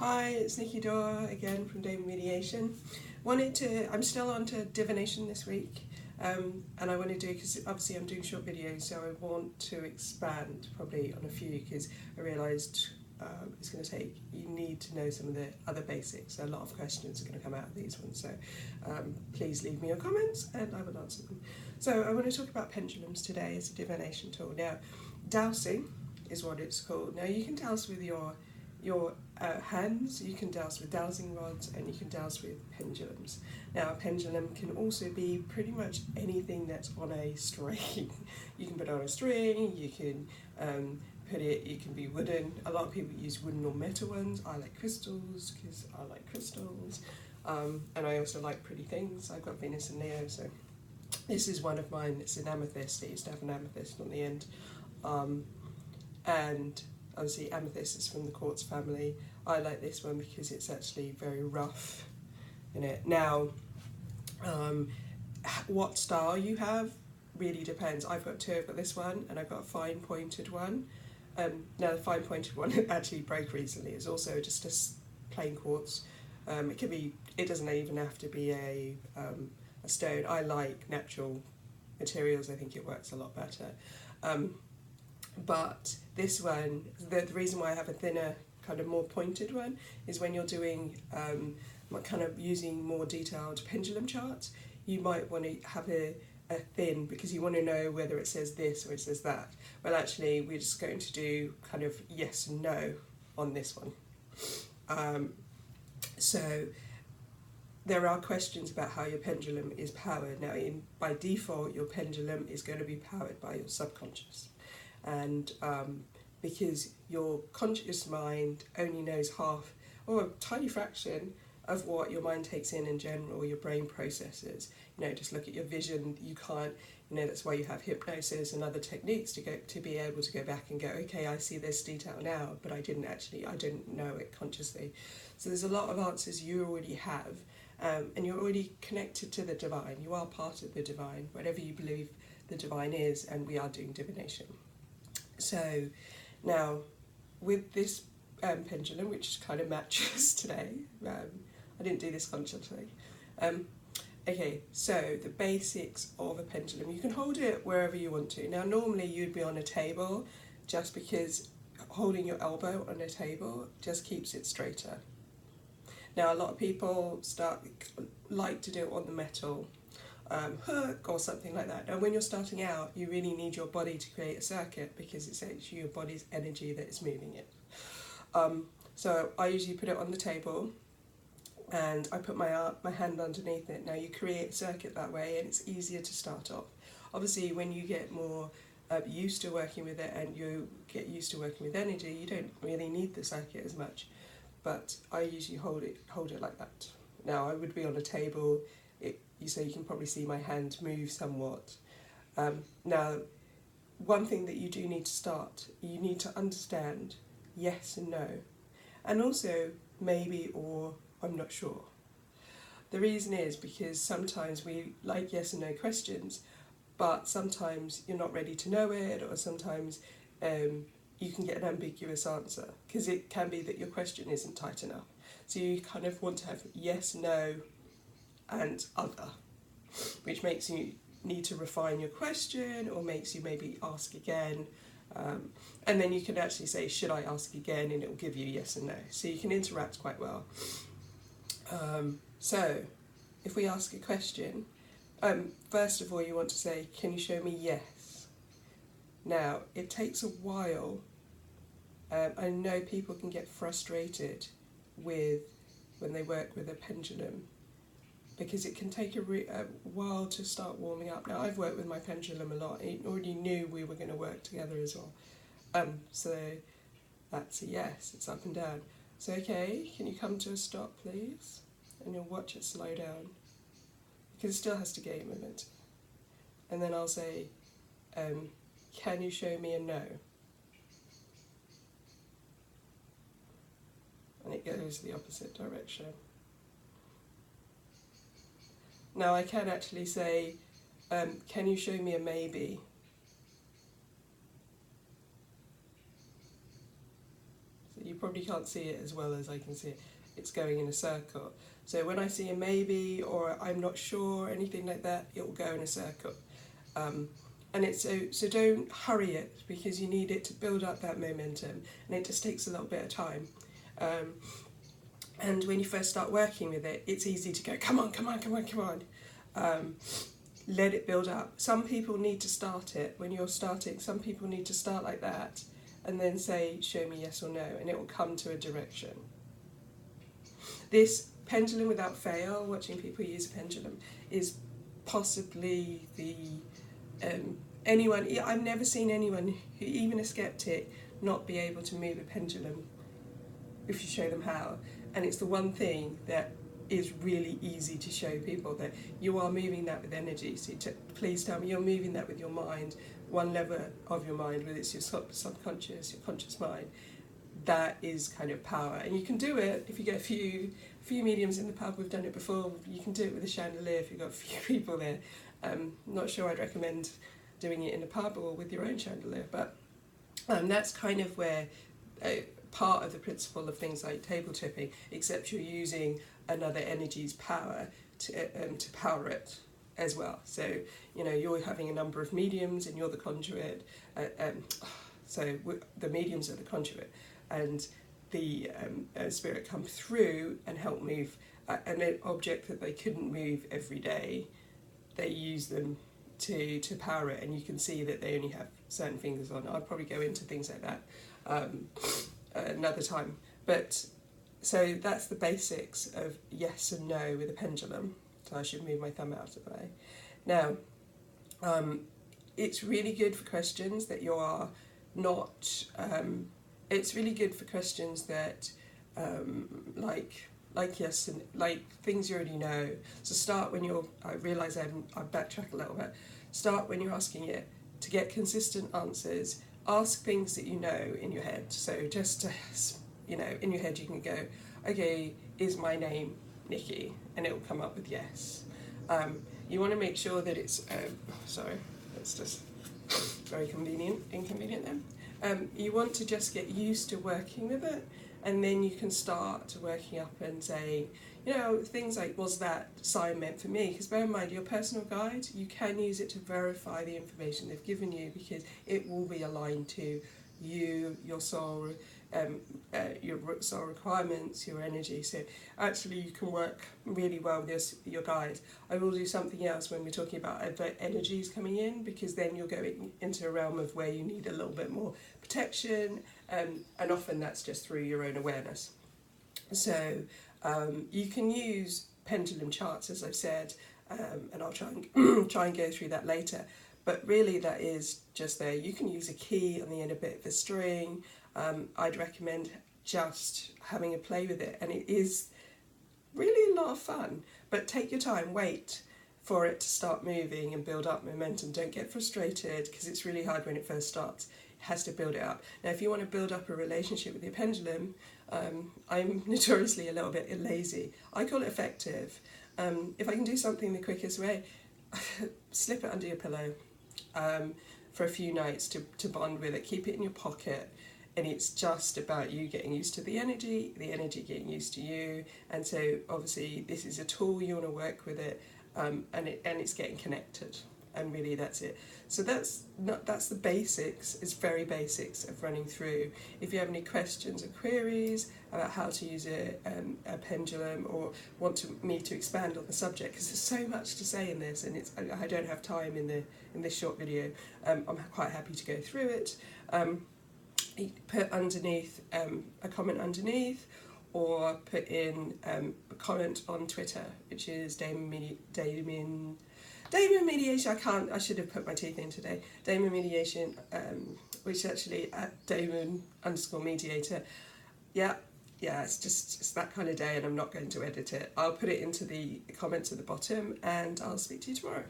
Hi, it's Nikki Dora again from Divination. I'm still on to Divination this week, and I want to do, because obviously I'm doing short videos, so I want to expand probably on a few, because I realised it's going to take, you need to know some of the other basics. A lot of questions are going to come out of these ones, so please leave me your comments and I will answer them. So I want to talk about pendulums today as a divination tool. Now, dowsing is what it's called. Now you can douse with your hands, you can douse with dowsing rods, and you can douse with pendulums. Now a pendulum can also be pretty much anything that's on a string. You can put it on a string, you can it can be wooden. A lot of people use wooden or metal ones. I like crystals because I like crystals, and I also like pretty things. I've got Venus and Leo, so this is one of mine. It's an amethyst. It used to have an amethyst on the end, and obviously amethyst is from the quartz family. I like this one because it's actually very rough in it. Now, what style you have really depends. I've got two. I've got this one and I've got a fine pointed one. Now the fine pointed one actually broke recently. It's also just a plain quartz. It can be. It doesn't even have to be a stone. I like natural materials. I think it works a lot better. But this one, the reason why I have a thinner, kind of more pointed one, is when you're doing kind of using more detailed pendulum charts, you might want to have a thin, because you want to know whether it says this or it says that. Well, actually, we're just going to do kind of yes and no on this one. So there are questions about how your pendulum is powered. Now, by default, your pendulum is going to be powered by your subconscious. And because your conscious mind only knows half or a tiny fraction of what your mind takes in general, your brain processes. You know, just look at your vision. You can't, you know, that's why you have hypnosis and other techniques to be able to go back and go, okay, I see this detail now, but I didn't know it consciously. So there's a lot of answers you already have, and you're already connected to the divine. You are part of the divine, whatever you believe the divine is, and we are doing divination. So now with this pendulum, which kind of matches today, I didn't do this consciously. Okay, so the basics of a pendulum. You can hold it wherever you want to. Now normally you'd be on a table, just because holding your elbow on a table just keeps it straighter. Now a lot of people like to do it on the metal hook or something like that. Now when you're starting out, you really need your body to create a circuit, because it's actually your body's energy that is moving it. So I usually put it on the table and I put my hand underneath it. Now you create a circuit that way, and it's easier to start off. It when you get more used to working with it and you get used to working with energy, you don't really need the circuit as much, but I usually hold it like that. Now I would be on a table, so you can probably see my hand move somewhat. Now, one thing that you do need to start, you need to understand yes and no, and also maybe or I'm not sure. The reason is because sometimes we like yes and no questions, but sometimes you're not ready to know it, or sometimes you can get an ambiguous answer, because it can be that your question isn't tight enough. So you kind of want to have yes, no, and other, which makes you need to refine your question, or makes you maybe ask again, and then you can actually say, should I ask again, and it will give you yes and no, so you can interact quite well. So if we ask a question, first of all you want to say, can you show me yes? Now it takes a while. I know people can get frustrated when they work with a pendulum, because it can take a while to start warming up. Now I've worked with my pendulum a lot. I already knew we were going to work together as well. So that's a yes, it's up and down. So okay, can you come to a stop please? And you'll watch it slow down, because it still has to gain momentum. And then I'll say, can you show me a no? And it goes the opposite direction. Now I can actually say, can you show me a maybe? So you probably can't see it as well as I can see it. It's going in a circle. So when I see a maybe or I'm not sure, anything like that, it will go in a circle. And it's so don't hurry it, because you need it to build up that momentum, and it just takes a little bit of time. And when you first start working with it, it's easy to go, come on, come on, come on, come on. Let it build up. Some people need to start it when you're starting. Some people need to start like that and then say, show me yes or no, and it will come to a direction. This pendulum without fail, watching people use a pendulum, is possibly the anyone. I've never seen anyone, who, even a skeptic, not be able to move a pendulum if you show them how. And it's the one thing that is really easy to show people, that you are moving that with energy. So please tell me you're moving that with your mind, one level of your mind, whether it's your subconscious, your conscious mind. That is kind of power, and you can do it if you get a few mediums in the pub. We've done it before. You can do it with a chandelier if you've got a few people there. Not sure I'd recommend doing it in a pub or with your own chandelier, but that's kind of where part of the principle of things like table tipping, except you're using another energy's power to power it as well. So, you know, you're having a number of mediums and you're the conduit. So the mediums are the conduit, and the spirit come through and help move an object that they couldn't move every day. They use them to power it, and you can see that they only have certain fingers on. I'll probably go into things like that another time. But so that's the basics of yes and no with a pendulum. So I should move my thumb out of the way. Now, it's really good for questions that you are not. It's really good for questions that like yes and like things you already know. So start when you're. I realise I backtrack a little bit. Start when you're asking it to get consistent answers. Ask things that you know in your head. So just to, you know, in your head you can go, okay, is my name Nikki? And it will come up with yes. You want to make sure that it's. Sorry, that's just very inconvenient then. You want to just get used to working with it, and then you can start working up and saying, you know, things like, was that sign meant for me? Because bear in mind, your personal guide, you can use it to verify the information they've given you, because it will be aligned to you, your soul requirements, your energy. So actually you can work really well with your guide. I will do something else when we're talking about energies coming in, because then you're going into a realm of where you need a little bit more protection, and often that's just through your own awareness. So you can use pendulum charts, as I've said, and I'll try and go through that later. But really that is just there. You can use a key on the end of it, the string. I'd recommend just having a play with it, and it is really a lot of fun. But take your time, wait for it to start moving and build up momentum. Don't get frustrated, because it's really hard when it first starts. It has to build it up. Now if you want to build up a relationship with your pendulum, I'm notoriously a little bit lazy. I call it effective. If I can do something the quickest way, slip it under your pillow for a few nights to bond with it. Keep it in your pocket. And it's just about you getting used to the energy getting used to you. And so obviously this is a tool, you want to work with it, and it's getting connected. And really that's it. So that's the basics. It's very basics of running through. If you have any questions or queries about how to use a pendulum, or want me to expand on the subject, because there's so much to say in this, and I don't have time in this short video. I'm quite happy to go through it. You put underneath a comment underneath, or put in a comment on Twitter, which is Damon Mediation. I should have put my teeth in today. Damon Mediation, which is actually at Damon_mediator. Yeah, it's that kind of day, and I'm not going to edit it. I'll put it into the comments at the bottom, and I'll speak to you tomorrow.